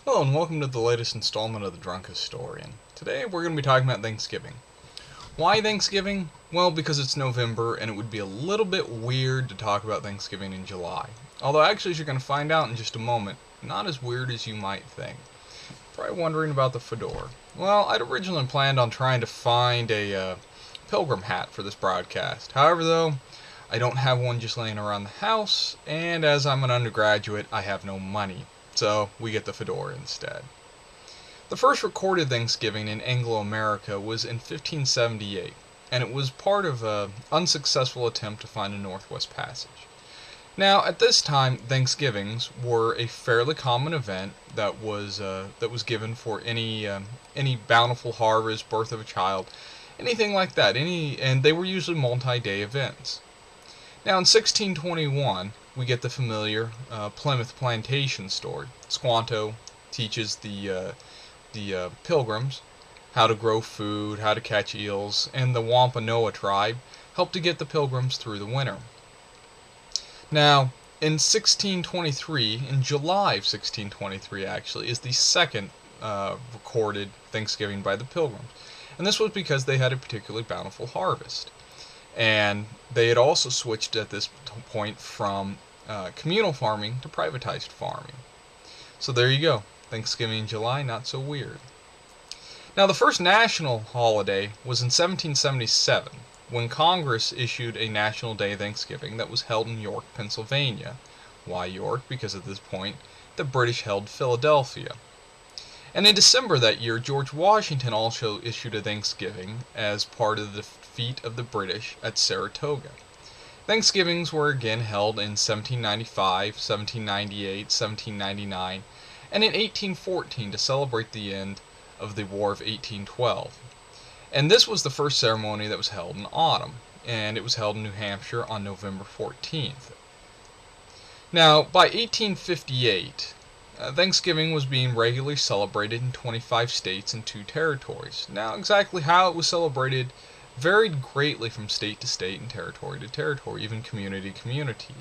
Hello and welcome to the latest installment of The Drunk Historian. Today we're going to be talking about Thanksgiving. Why Thanksgiving? Well, because it's November and it would be a little bit weird to talk about Thanksgiving in July. Although actually, as you're going to find out in just a moment, not as weird as you might think. Probably wondering about the fedora. Well, I'd originally planned on trying to find a pilgrim hat for this broadcast. However, though, I don't have one just laying around the house, and as I'm an undergraduate, I have no money. So we get the fedora instead. The first recorded Thanksgiving in Anglo-America was in 1578, and it was part of an unsuccessful attempt to find a Northwest Passage. Now, at this time, Thanksgivings were a fairly common event that was given for any bountiful harvest, birth of a child, anything like that. And they were usually multi-day events. Now, in 1621, we get the familiar Plymouth Plantation story. Squanto teaches the Pilgrims how to grow food, how to catch eels, and the Wampanoag tribe helped to get the Pilgrims through the winter. Now, in 1623, in July of 1623 actually, is the second recorded Thanksgiving by the Pilgrims. And this was because they had a particularly bountiful harvest. And they had also switched at this point from communal farming to privatized farming. So there you go. Thanksgiving in July, not so weird. Now, the first national holiday was in 1777, when Congress issued a national day Thanksgiving that was held in York, Pennsylvania. Why York? Because at this point, the British held Philadelphia. And in December that year, George Washington also issued a Thanksgiving as part of the defeat of the British at Saratoga. Thanksgivings were again held in 1795, 1798, 1799, and in 1814 to celebrate the end of the War of 1812. And this was the first ceremony that was held in autumn, and it was held in New Hampshire on November 14th. Now, by 1858, Thanksgiving was being regularly celebrated in 25 states and 2 territories. Now, exactly how it was celebrated varied greatly from state to state and territory to territory, even community to community.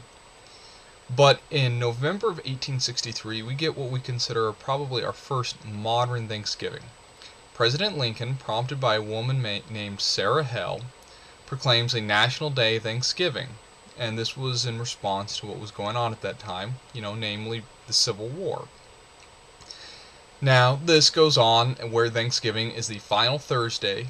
But in November of 1863, we get what we consider probably our first modern Thanksgiving. President Lincoln, prompted by a woman named Sarah Hell, proclaims a national day Thanksgiving. And this was in response to what was going on at that time, namely the Civil War. Now, this goes on where Thanksgiving is the final Thursday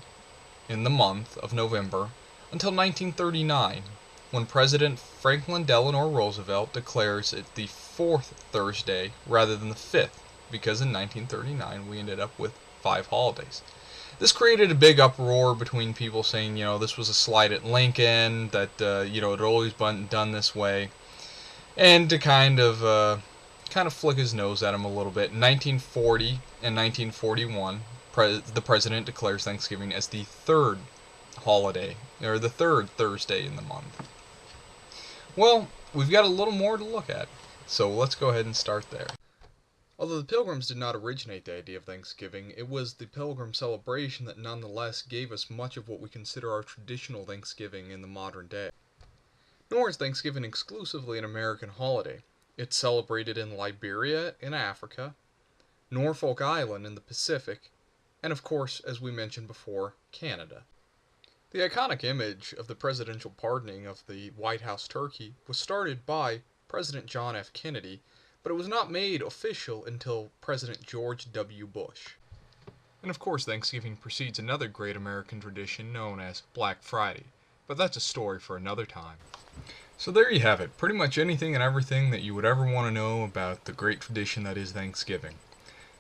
in the month of November until 1939, when President Franklin Delano Roosevelt declares it the 4th Thursday rather than the 5th, because in 1939 we ended up with 5 holidays. This created a big uproar between people saying, this was a slight at Lincoln, that, it had always been done this way, and to kind of flick his nose at him a little bit. In 1940 and 1941, the president declares Thanksgiving as the 3rd holiday, or the 3rd Thursday in the month. Well, we've got a little more to look at, so let's go ahead and start there. Although the Pilgrims did not originate the idea of Thanksgiving, it was the Pilgrim celebration that nonetheless gave us much of what we consider our traditional Thanksgiving in the modern day. Nor is Thanksgiving exclusively an American holiday. It's celebrated in Liberia in Africa, Norfolk Island in the Pacific, and of course, as we mentioned before, Canada. The iconic image of the presidential pardoning of the White House turkey was started by President John F. Kennedy, but it was not made official until President George W. Bush. And of course, Thanksgiving precedes another great American tradition known as Black Friday, but that's a story for another time. So there you have it, pretty much anything and everything that you would ever want to know about the great tradition that is Thanksgiving.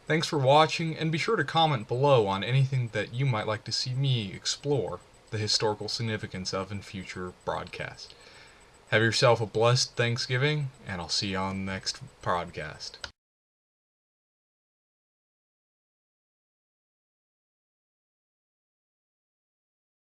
Thanks for watching, and be sure to comment below on anything that you might like to see me explore the historical significance of in future broadcasts. Have yourself a blessed Thanksgiving, and I'll see you on the next podcast.